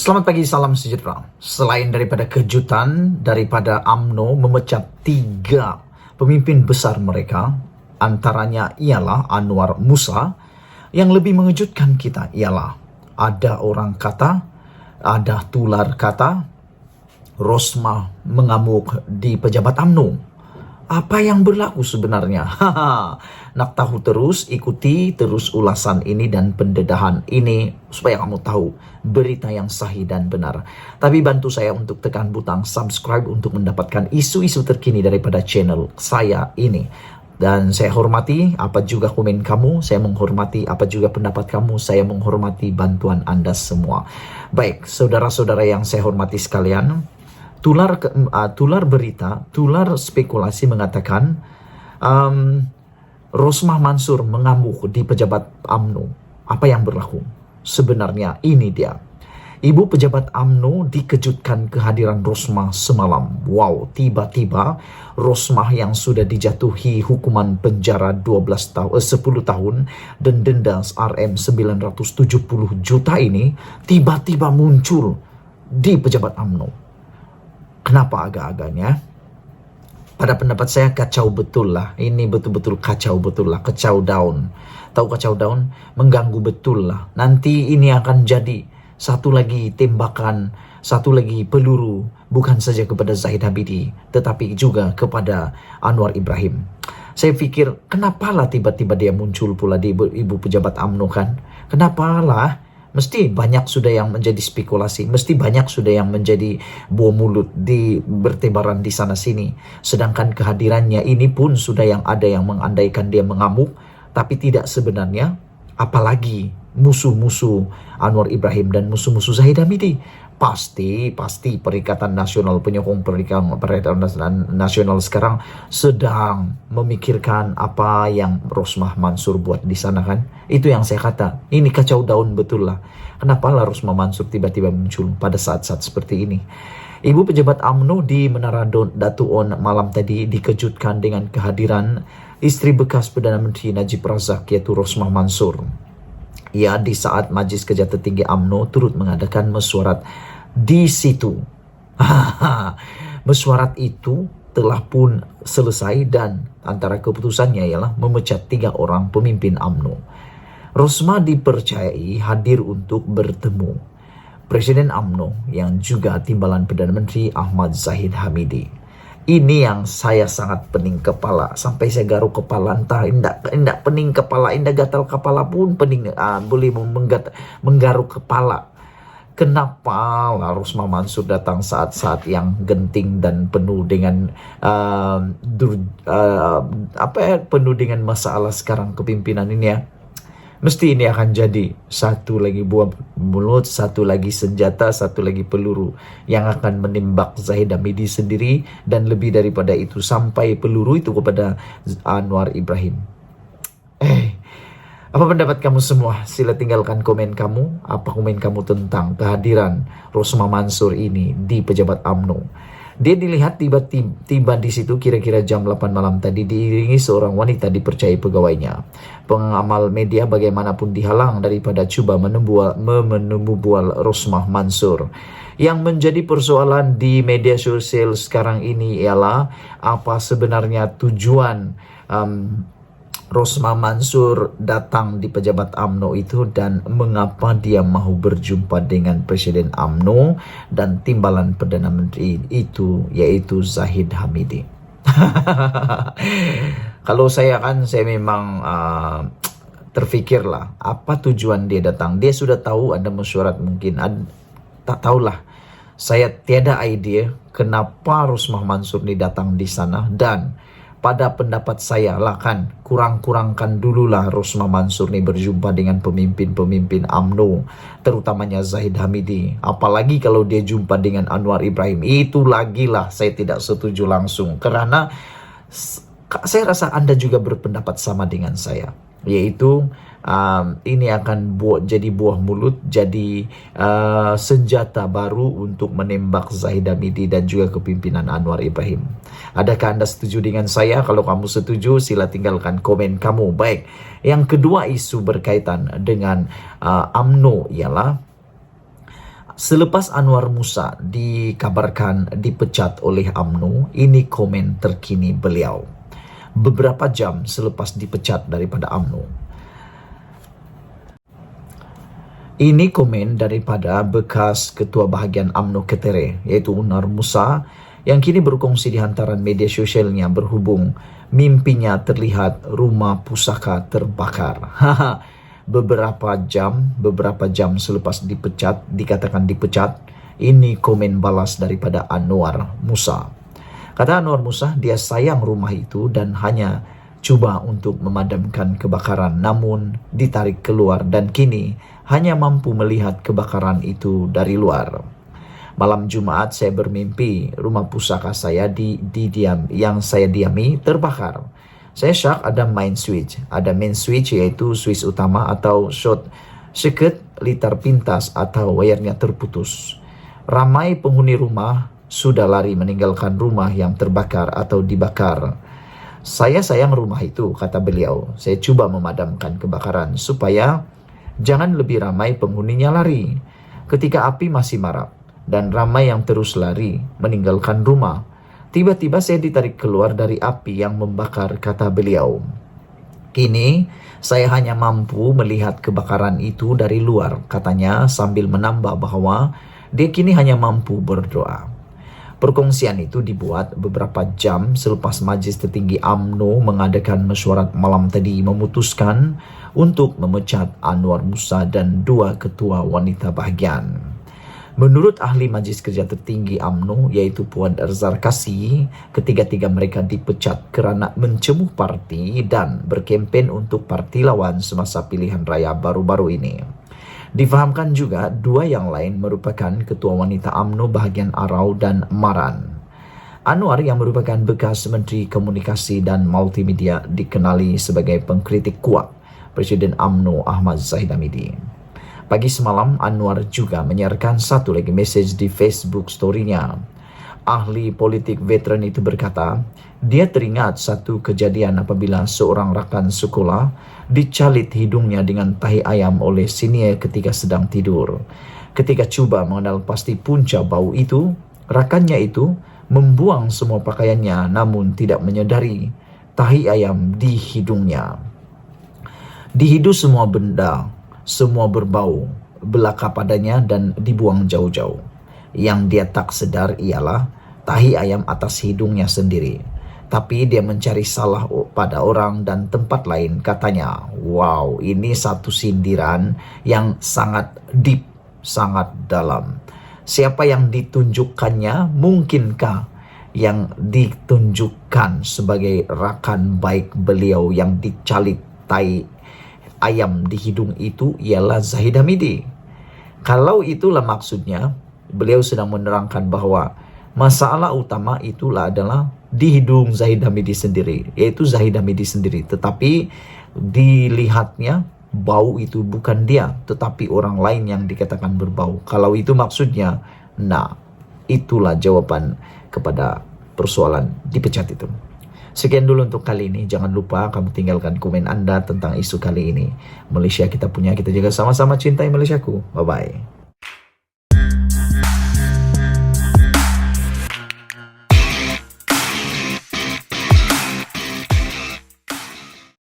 Selamat pagi, salam sejahtera. Selain daripada kejutan daripada UMNO memecat 3 pemimpin besar mereka, antaranya ialah Anwar Musa, yang lebih mengejutkan kita ialah ada orang kata, ada tular kata, Rosmah mengamuk di pejabat UMNO. Apa yang berlaku sebenarnya? Nak tahu terus, ikuti terus ulasan ini dan pendedahan ini supaya kamu tahu berita yang sahih dan benar. Tapi bantu saya untuk tekan butang subscribe untuk mendapatkan isu-isu terkini daripada channel saya ini. Dan saya hormati apa juga komen kamu, saya menghormati apa juga pendapat kamu, saya menghormati bantuan Anda semua. Baik, saudara-saudara yang saya hormati sekalian, tular berita, tular spekulasi mengatakan Rosmah Mansur mengamuk di pejabat UMNO. Apa yang berlaku? Sebenarnya ini dia. Ibu pejabat UMNO dikejutkan kehadiran Rosmah semalam. Wow, tiba-tiba Rosmah yang sudah dijatuhi hukuman penjara 10 tahun dan denda Rm 970 juta ini tiba-tiba muncul di pejabat UMNO. Kenapa agak-agaknya? Pada pendapat saya kacau betul lah. Ini betul-betul kacau betul lah. Kacau daun. Tahu kacau daun? Mengganggu betul lah. Nanti ini akan jadi satu lagi tembakan, satu lagi peluru. Bukan saja kepada Zahid Hamidi, tetapi juga kepada Anwar Ibrahim. Saya pikir, kenapalah tiba-tiba dia muncul pula di ibu pejabat UMNO kan? Kenapalah? Mesti banyak sudah yang menjadi spekulasi, mesti banyak sudah yang menjadi buah mulut di bertebaran di sana sini. Sedangkan kehadirannya ini pun sudah yang ada yang mengandaikan dia mengamuk, tapi tidak sebenarnya. Apalagi musuh-musuh Anwar Ibrahim dan musuh-musuh Zahid Hamidi. Pasti Perikatan Nasional, penyokong Perikatan Nasional sekarang sedang memikirkan apa yang Rosmah Mansur buat di sana kan. Itu yang saya kata, ini kacau daun betul lah. Kenapa lah Rosmah Mansur tiba-tiba muncul pada saat-saat seperti ini? Ibu pejabat UMNO di Menara Datu On malam tadi dikejutkan dengan kehadiran istri bekas Perdana Menteri Najib Razak, yaitu Rosmah Mansur. Ya, di saat Majlis Kerja Tertinggi UMNO turut mengadakan mesyuarat di situ. Mesyuarat itu telah pun selesai dan antara keputusannya ialah memecat 3 orang pemimpin UMNO. Rosmah dipercayai hadir untuk bertemu Presiden UMNO yang juga timbalan Perdana Menteri Ahmad Zahid Hamidi. Ini yang saya sangat pening kepala. Sampai saya garuk kepala. Entah indak pening kepala, indak gatal kepala pun pening. Boleh menggaruk kepala. Kenapa Rosmah Mansur datang saat-saat yang genting dan penuh dengan penuh dengan masalah sekarang kepimpinan ini ya. Mesti ini akan jadi satu lagi buah mulut, satu lagi senjata, satu lagi peluru yang akan menembak Zahid Hamidi sendiri dan lebih daripada itu sampai peluru itu kepada Anwar Ibrahim. Apa pendapat kamu semua? Sila tinggalkan komen kamu. Apa komen kamu tentang kehadiran Rosmah Mansur ini di pejabat UMNO? Dia dilihat tiba-tiba di situ kira-kira jam 8 malam tadi diiringi seorang wanita dipercayai pegawainya. Pengamal media bagaimanapun dihalang daripada cuba menemubual Rosmah Mansur. Yang menjadi persoalan di media sosial sekarang ini ialah apa sebenarnya tujuan Rosmah Mansur datang di pejabat UMNO itu dan mengapa dia mahu berjumpa dengan Presiden UMNO dan timbalan Perdana Menteri itu yaitu Zahid Hamidi. Kalau saya memang terfikirlah apa tujuan dia datang. Dia sudah tahu ada mesyuarat mungkin. Tak tahulah. Saya tiada idea kenapa Rosmah Mansur ini datang di sana dan pada pendapat saya lah kan kurang-kurangkan dululah Rosmah Mansur ini berjumpa dengan pemimpin-pemimpin UMNO terutamanya Zahid Hamidi. Apalagi kalau dia jumpa dengan Anwar Ibrahim, itu lagi lah saya tidak setuju langsung. Karena saya rasa Anda juga berpendapat sama dengan saya, yaitu ini akan jadi buah mulut, jadi senjata baru untuk menembak Zahid Hamidi dan juga kepimpinan Anwar Ibrahim. Adakah Anda setuju dengan saya? Kalau kamu setuju, sila tinggalkan komen kamu. Baik, yang kedua isu berkaitan dengan UMNO ialah Selepas Anwar Musa dikabarkan dipecat oleh UMNO, ini komen terkini beliau. Beberapa jam selepas dipecat daripada UMNO. Ini komen daripada bekas Ketua Bahagian UMNO Ketere, iaitu Anwar Musa, yang kini berkongsi di hantaran media sosialnya berhubung mimpinya terlihat rumah pusaka terbakar. beberapa jam selepas dikatakan dipecat, ini komen balas daripada Anwar Musa. Kata Anwar Musa, dia sayang rumah itu dan hanya cuba untuk memadamkan kebakaran, namun ditarik keluar dan kini hanya mampu melihat kebakaran itu dari luar. Malam Jumat saya bermimpi rumah pusaka saya yang saya diami terbakar. Saya syak ada main switch yaitu switch utama atau short circuit, litar pintas atau wayarnya terputus. Ramai penghuni rumah sudah lari meninggalkan rumah yang terbakar atau dibakar. Saya sayang rumah itu, kata beliau. Saya cuba memadamkan kebakaran supaya jangan lebih ramai penghuninya lari. Ketika api masih marak dan ramai yang terus lari meninggalkan rumah, tiba-tiba saya ditarik keluar dari api yang membakar, kata beliau. Kini saya hanya mampu melihat kebakaran itu dari luar, katanya sambil menambah bahwa dia kini hanya mampu berdoa. Perkongsian itu dibuat beberapa jam selepas Majlis Tertinggi UMNO mengadakan mesyuarat malam tadi memutuskan untuk memecat Anwar Musa dan 2 ketua wanita bahagian. Menurut ahli Majlis Kerja Tertinggi UMNO, yaitu Puan Erzar Kasih, ketiga-tiga mereka dipecat kerana mencemuh parti dan berkempen untuk parti lawan semasa pilihan raya baru-baru ini. Difahamkan juga 2 yang lain merupakan ketua wanita UMNO bahagian Arau dan Maran. Anwar yang merupakan bekas Menteri Komunikasi dan Multimedia dikenali sebagai pengkritik kuat Presiden UMNO Ahmad Zahid Hamidi. Pagi semalam, Anwar juga menyiarkan satu lagi mesej di Facebook story-nya. Ahli politik veteran itu berkata, dia teringat satu kejadian apabila seorang rakan sekolah dicalit hidungnya dengan tahi ayam oleh senior ketika sedang tidur. Ketika cuba mengenal pasti punca bau itu, rakannya itu membuang semua pakaiannya namun tidak menyadari tahi ayam di hidungnya. Dihidu semua benda, semua berbau, belaka padanya dan dibuang jauh-jauh. Yang dia tak sedar ialah tahi ayam atas hidungnya sendiri. Tapi dia mencari salah pada orang dan tempat lain, katanya. Wow, ini satu sindiran yang sangat deep, sangat dalam. Siapa yang ditunjukkannya? Mungkinkah yang ditunjukkan sebagai rakan baik beliau yang dicalit tahi ayam di hidung itu ialah Zahid Hamidi? Kalau itulah maksudnya, beliau sedang menerangkan bahwa masalah utama itulah adalah di hidung Zahid Hamidi sendiri, yaitu Zahid Hamidi sendiri. Tetapi dilihatnya bau itu bukan dia, tetapi orang lain yang dikatakan berbau. Kalau itu maksudnya, nah itulah jawaban kepada persoalan dipecat itu. Sekian dulu untuk kali ini. Jangan lupa kamu tinggalkan komen Anda tentang isu kali ini. Malaysia kita punya, kita jaga sama-sama cintai Malaysiaku. Bye-bye.